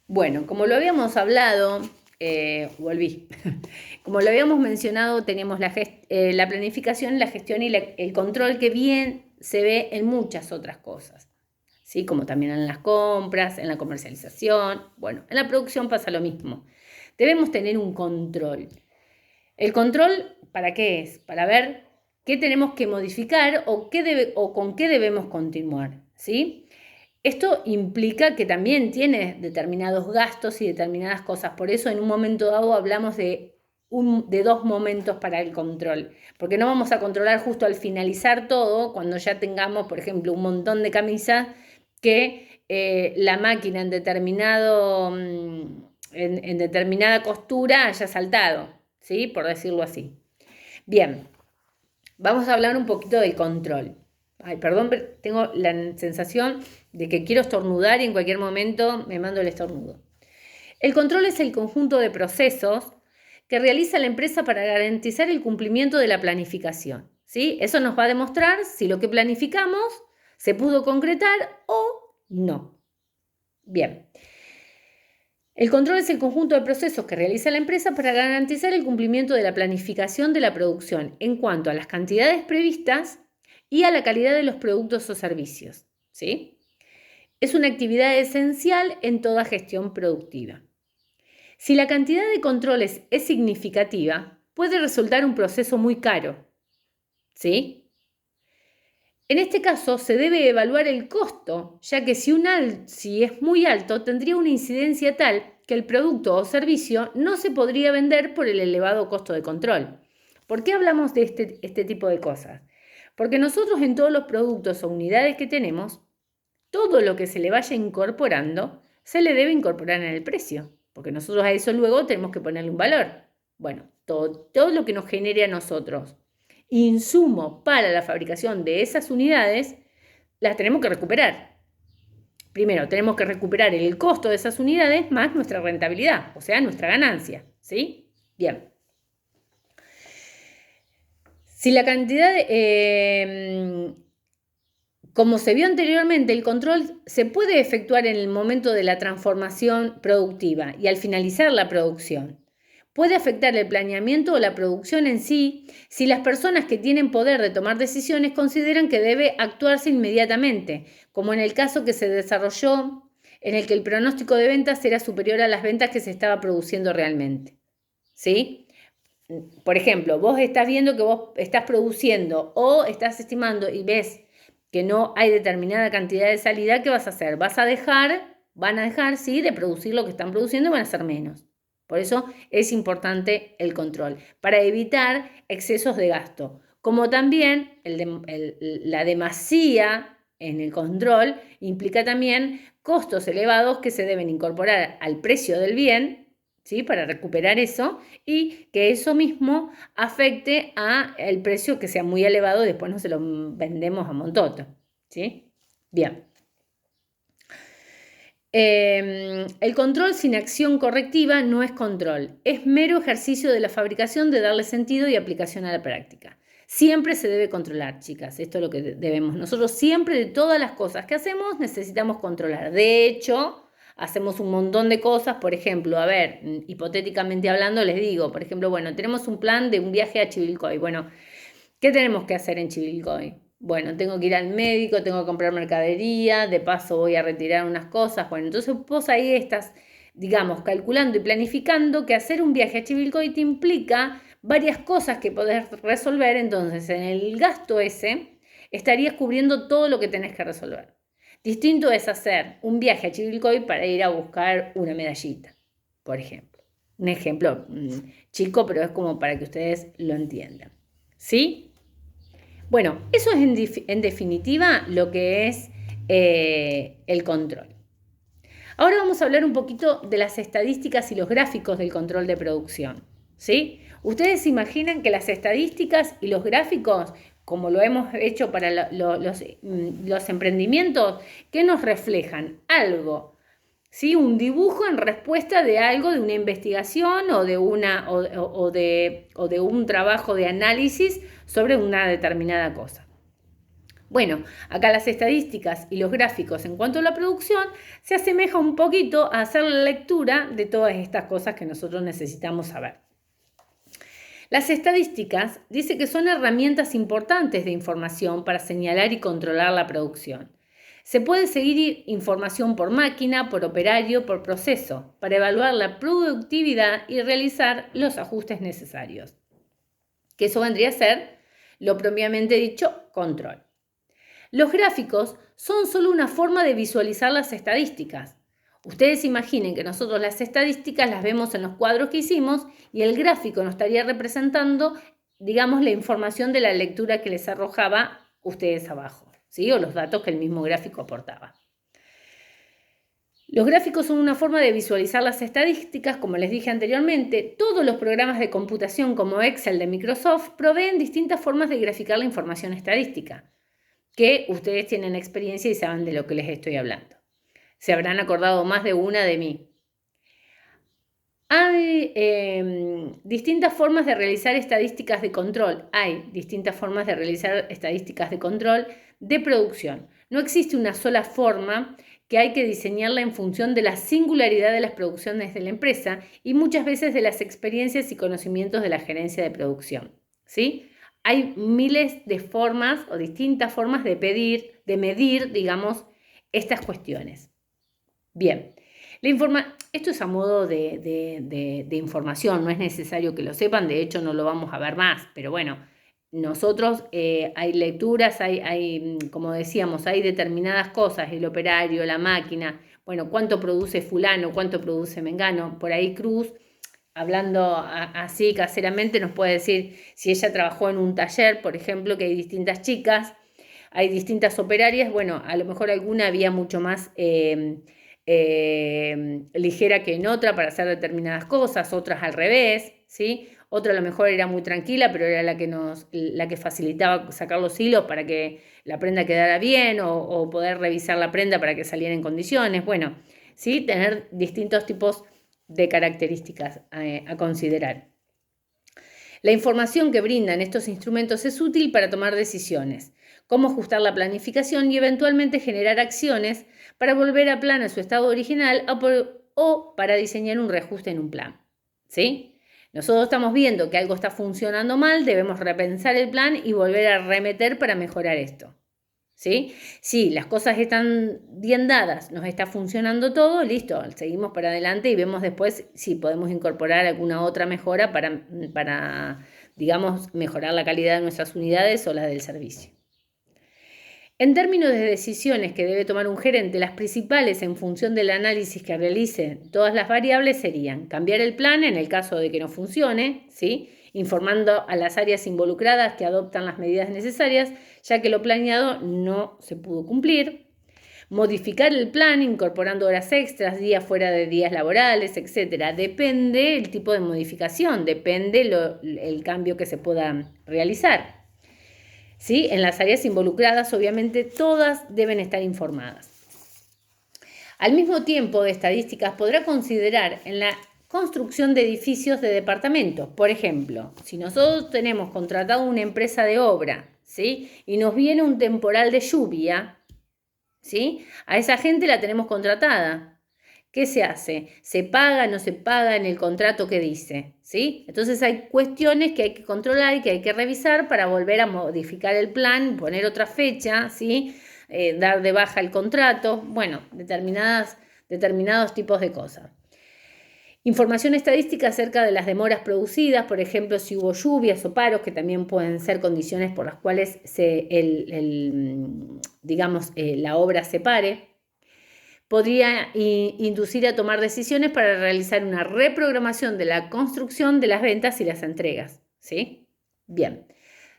Bueno, como lo habíamos hablado, volví. Como lo habíamos mencionado, tenemos la planificación, la gestión y el control que bien se ve en muchas otras cosas, ¿sí? Como también en las compras, en la comercialización. Bueno, en la producción pasa lo mismo. Debemos tener un control. ¿El control para qué es? Para ver qué tenemos que modificar o con qué debemos continuar, ¿sí? Esto implica que también tiene determinados gastos y determinadas cosas. Por eso en un momento dado hablamos de dos momentos para el control. Porque no vamos a controlar justo al finalizar todo, cuando ya tengamos, por ejemplo, un montón de camisas que la máquina en determinada costura haya saltado, ¿sí? Por decirlo así. Bien, vamos a hablar un poquito del control. Ay, perdón, pero tengo la sensación de que quiero estornudar y en cualquier momento me mando el estornudo. El control es el conjunto de procesos que realiza la empresa para garantizar el cumplimiento de la planificación, ¿sí? Eso nos va a demostrar si lo que planificamos se pudo concretar o no. Bien. El control es el conjunto de procesos que realiza la empresa para garantizar el cumplimiento de la planificación de la producción en cuanto a las cantidades previstas y a la calidad de los productos o servicios, ¿sí? Es una actividad esencial en toda gestión productiva. Si la cantidad de controles es significativa, puede resultar un proceso muy caro, ¿sí? En este caso, se debe evaluar el costo, ya que si es muy alto, tendría una incidencia tal que el producto o servicio no se podría vender por el elevado costo de control. ¿Por qué hablamos de este tipo de cosas? Porque nosotros en todos los productos o unidades que tenemos, todo lo que se le vaya incorporando, se le debe incorporar en el precio, porque nosotros a eso luego tenemos que ponerle un valor. Bueno, todo lo que nos genere a nosotros insumo para la fabricación de esas unidades, las tenemos que recuperar. Primero, tenemos que recuperar el costo de esas unidades más nuestra rentabilidad, o sea, nuestra ganancia, ¿sí? Bien. Si la cantidad como se vio anteriormente, el control se puede efectuar en el momento de la transformación productiva y al finalizar la producción. Puede afectar el planeamiento o la producción en sí si las personas que tienen poder de tomar decisiones consideran que debe actuarse inmediatamente, como en el caso que se desarrolló en el que el pronóstico de ventas era superior a las ventas que se estaba produciendo realmente. ¿Sí? Por ejemplo, vos estás viendo que vos estás produciendo o estás estimando y ves que no hay determinada cantidad de salida, ¿qué vas a hacer? Van a dejar, sí, de producir lo que están produciendo y van a hacer menos. Por eso es importante el control, para evitar excesos de gasto. Como también la demasía en el control implica también costos elevados que se deben incorporar al precio del bien, ¿sí? Para recuperar eso y que eso mismo afecte al precio que sea muy elevado, después no se lo vendemos a montoto, ¿sí? Bien. El control sin acción correctiva no es control, es mero ejercicio de la fabricación de darle sentido y aplicación a la práctica. Siempre se debe controlar, chicas, esto es lo que debemos. Nosotros siempre de todas las cosas que hacemos necesitamos controlar. De hecho, hacemos un montón de cosas, por ejemplo, a ver, hipotéticamente hablando, les digo, por ejemplo, bueno, tenemos un plan de un viaje a Chivilcoy. Bueno, ¿qué tenemos que hacer en Chivilcoy? Bueno, tengo que ir al médico, tengo que comprar mercadería, de paso voy a retirar unas cosas. Bueno, entonces vos ahí estás, digamos, calculando y planificando que hacer un viaje a Chivilcoy te implica varias cosas que podés resolver. Entonces, en el gasto ese, estarías cubriendo todo lo que tenés que resolver. Distinto es hacer un viaje a Chivilcoy para ir a buscar una medallita, por ejemplo. Un ejemplo chico, pero es como para que ustedes lo entiendan. ¿Sí? Bueno, eso es en definitiva lo que es el control. Ahora vamos a hablar un poquito de las estadísticas y los gráficos del control de producción, ¿sí? Ustedes se imaginan que las estadísticas y los gráficos, como lo hemos hecho para los emprendimientos, ¿qué nos reflejan? Algo, ¿sí? Un dibujo en respuesta de algo, de una investigación o de un trabajo de análisis sobre una determinada cosa. Bueno, acá las estadísticas y los gráficos en cuanto a la producción se asemeja un poquito a hacer la lectura de todas estas cosas que nosotros necesitamos saber. Las estadísticas dice que son herramientas importantes de información para señalar y controlar la producción. Se puede seguir información por máquina, por operario, por proceso, para evaluar la productividad y realizar los ajustes necesarios. Que eso vendría a ser, lo propiamente dicho, control. Los gráficos son solo una forma de visualizar las estadísticas. Ustedes imaginen que nosotros las estadísticas las vemos en los cuadros que hicimos y el gráfico nos estaría representando, digamos, la información de la lectura que les arrojaba ustedes abajo, ¿sí? O los datos que el mismo gráfico aportaba. Los gráficos son una forma de visualizar las estadísticas, como les dije anteriormente. Todos los programas de computación como Excel de Microsoft proveen distintas formas de graficar la información estadística, que ustedes tienen experiencia y saben de lo que les estoy hablando. Se habrán acordado más de una de mí. Hay distintas formas de realizar estadísticas de control. Hay distintas formas de realizar estadísticas de control de producción. No existe una sola forma, que hay que diseñarla en función de la singularidad de las producciones de la empresa y muchas veces de las experiencias y conocimientos de la gerencia de producción, ¿sí? Hay miles de formas o distintas formas de medir, digamos, estas cuestiones. Bien, esto es a modo de información, no es necesario que lo sepan, de hecho no lo vamos a ver más, pero bueno, nosotros hay lecturas, como decíamos, hay determinadas cosas, el operario, la máquina, bueno, cuánto produce fulano, cuánto produce mengano, por ahí Cruz, hablando así caseramente, nos puede decir si ella trabajó en un taller, por ejemplo, que hay distintas chicas, hay distintas operarias, bueno, a lo mejor alguna había mucho más ligera que en otra para hacer determinadas cosas, otras al revés, ¿sí? Otra a lo mejor era muy tranquila, pero era la que facilitaba sacar los hilos para que la prenda quedara bien o poder revisar la prenda para que saliera en condiciones. Bueno, ¿sí? Tener distintos tipos de características a considerar. La información que brindan estos instrumentos es útil para tomar decisiones, cómo ajustar la planificación y eventualmente generar acciones para volver a plan a su estado original o para diseñar un reajuste en un plan, ¿sí? Nosotros estamos viendo que algo está funcionando mal, debemos repensar el plan y volver a remeter para mejorar esto, ¿sí? Si las cosas están bien dadas, nos está funcionando todo, listo, seguimos para adelante y vemos después si podemos incorporar alguna otra mejora para digamos, mejorar la calidad de nuestras unidades o la del servicio. En términos de decisiones que debe tomar un gerente, las principales en función del análisis que realice todas las variables serían cambiar el plan en el caso de que no funcione, ¿sí? Informando a las áreas involucradas que adoptan las medidas necesarias, ya que lo planeado no se pudo cumplir. Modificar el plan incorporando horas extras, días fuera de días laborales, etc. Depende el tipo de modificación, depende el cambio que se pueda realizar. ¿Sí? En las áreas involucradas, obviamente, todas deben estar informadas. Al mismo tiempo, de estadísticas podrá considerar en la construcción de edificios de departamentos. Por ejemplo, si nosotros tenemos contratado una empresa de obra, ¿sí? Y nos viene un temporal de lluvia, ¿sí? A esa gente la tenemos contratada. ¿Qué se hace? ¿Se paga, no se paga en el contrato que dice? ¿Sí? Entonces hay cuestiones que hay que controlar y que hay que revisar para volver a modificar el plan, poner otra fecha, ¿sí? Dar de baja el contrato, bueno, determinados tipos de cosas. Información estadística acerca de las demoras producidas, por ejemplo, si hubo lluvias o paros, que también pueden ser condiciones por las cuales la obra se pare. Podría inducir a tomar decisiones para realizar una reprogramación de la construcción de las ventas y las entregas, ¿sí? Bien.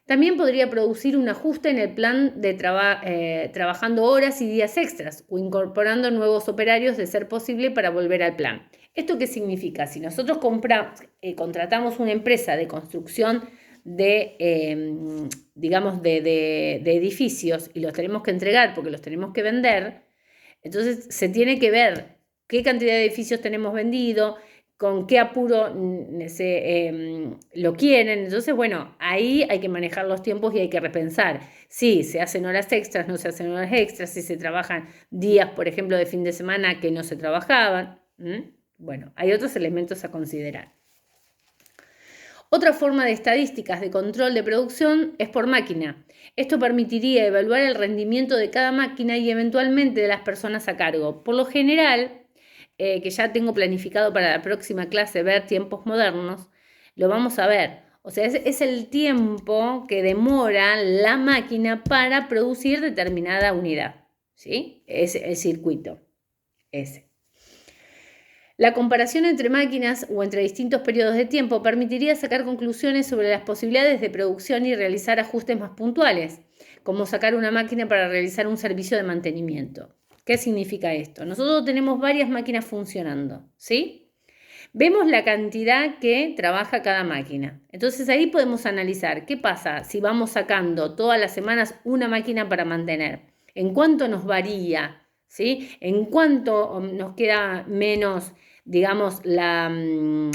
También podría producir un ajuste en el plan de trabajando horas y días extras o incorporando nuevos operarios de ser posible para volver al plan. ¿Esto qué significa? Si nosotros contratamos una empresa de construcción de edificios y los tenemos que entregar porque los tenemos que vender, entonces se tiene que ver qué cantidad de edificios tenemos vendido, con qué apuro lo quieren. Entonces, bueno, ahí hay que manejar los tiempos y hay que repensar. Sí, se hacen horas extras, no se hacen horas extras, si se trabajan días, por ejemplo, de fin de semana que no se trabajaban. Bueno, hay otros elementos a considerar. Otra forma de estadísticas de control de producción es por máquina. Esto permitiría evaluar el rendimiento de cada máquina y eventualmente de las personas a cargo. Por lo general, que ya tengo planificado para la próxima clase ver tiempos modernos, lo vamos a ver. O sea, es el tiempo que demora la máquina para producir determinada unidad. ¿Sí? Es el circuito. Ese. La comparación entre máquinas o entre distintos periodos de tiempo permitiría sacar conclusiones sobre las posibilidades de producción y realizar ajustes más puntuales, como sacar una máquina para realizar un servicio de mantenimiento. ¿Qué significa esto? Nosotros tenemos varias máquinas funcionando, ¿sí? Vemos la cantidad que trabaja cada máquina. Entonces ahí podemos analizar qué pasa si vamos sacando todas las semanas una máquina para mantener. ¿En cuánto nos varía? ¿Sí? ¿En cuánto nos queda menos, digamos, ¿cómo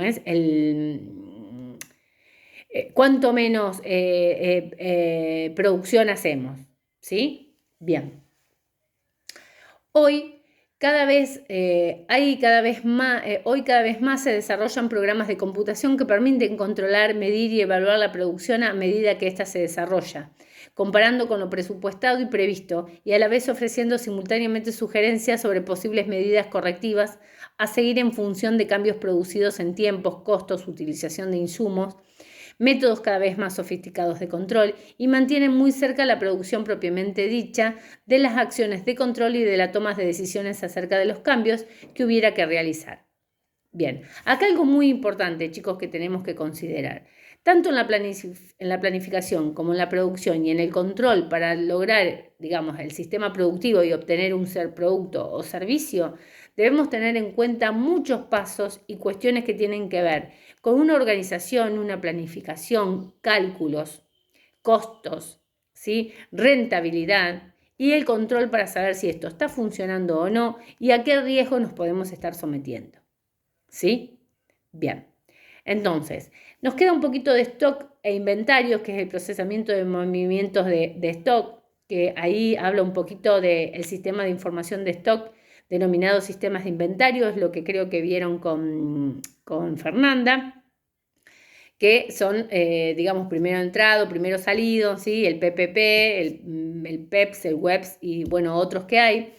es? ¿Cuánto menos producción hacemos? ¿Sí? Bien. Hoy cada vez más se desarrollan programas de computación que permiten controlar, medir y evaluar la producción a medida que ésta se desarrolla, comparando con lo presupuestado y previsto, y a la vez ofreciendo simultáneamente sugerencias sobre posibles medidas correctivas a seguir en función de cambios producidos en tiempos, costos, utilización de insumos, métodos cada vez más sofisticados de control, y mantienen muy cerca la producción propiamente dicha de las acciones de control y de la toma de decisiones acerca de los cambios que hubiera que realizar. Bien, acá algo muy importante, chicos, que tenemos que considerar. Tanto en la planificación como en la producción y en el control para lograr, digamos, el sistema productivo y obtener un producto o servicio, debemos tener en cuenta muchos pasos y cuestiones que tienen que ver con una organización, una planificación, cálculos, costos, ¿sí? Rentabilidad y el control para saber si esto está funcionando o no y a qué riesgo nos podemos estar sometiendo. ¿Sí? Bien. Entonces, nos queda un poquito de stock e inventarios, que es el procesamiento de movimientos de stock, que ahí habla un poquito del sistema de información de stock, denominado sistemas de inventario, es lo que creo que vieron con Fernanda, que son, digamos, primero entrado, primero salido, ¿sí? El PPP, el PEPS, el WEPS y, bueno, otros que hay,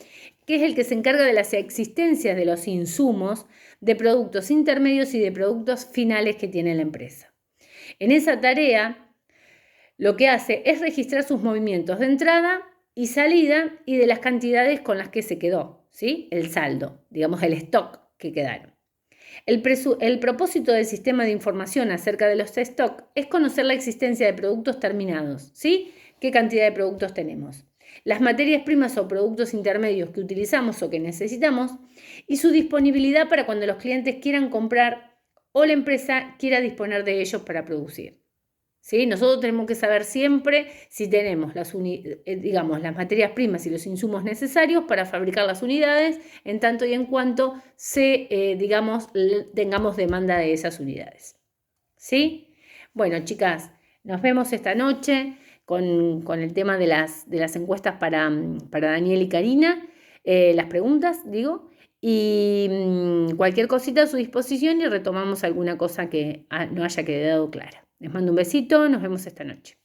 que es el que se encarga de las existencias de los insumos, de productos intermedios y de productos finales que tiene la empresa. En esa tarea, lo que hace es registrar sus movimientos de entrada y salida y de las cantidades con las que se quedó, ¿sí? El saldo, digamos, el stock que quedaron. El propósito del sistema de información acerca de los stock es conocer la existencia de productos terminados, ¿sí? ¿Qué cantidad de productos tenemos? Las materias primas o productos intermedios que utilizamos o que necesitamos y su disponibilidad para cuando los clientes quieran comprar o la empresa quiera disponer de ellos para producir. ¿Sí? Nosotros tenemos que saber siempre si tenemos las materias primas y los insumos necesarios para fabricar las unidades, en tanto y en cuanto tengamos demanda de esas unidades. ¿Sí? Bueno, chicas, nos vemos esta noche con el tema de las encuestas para Daniel y Karina, las preguntas, digo, y cualquier cosita a su disposición y retomamos alguna cosa que no haya quedado clara. Les mando un besito, nos vemos esta noche.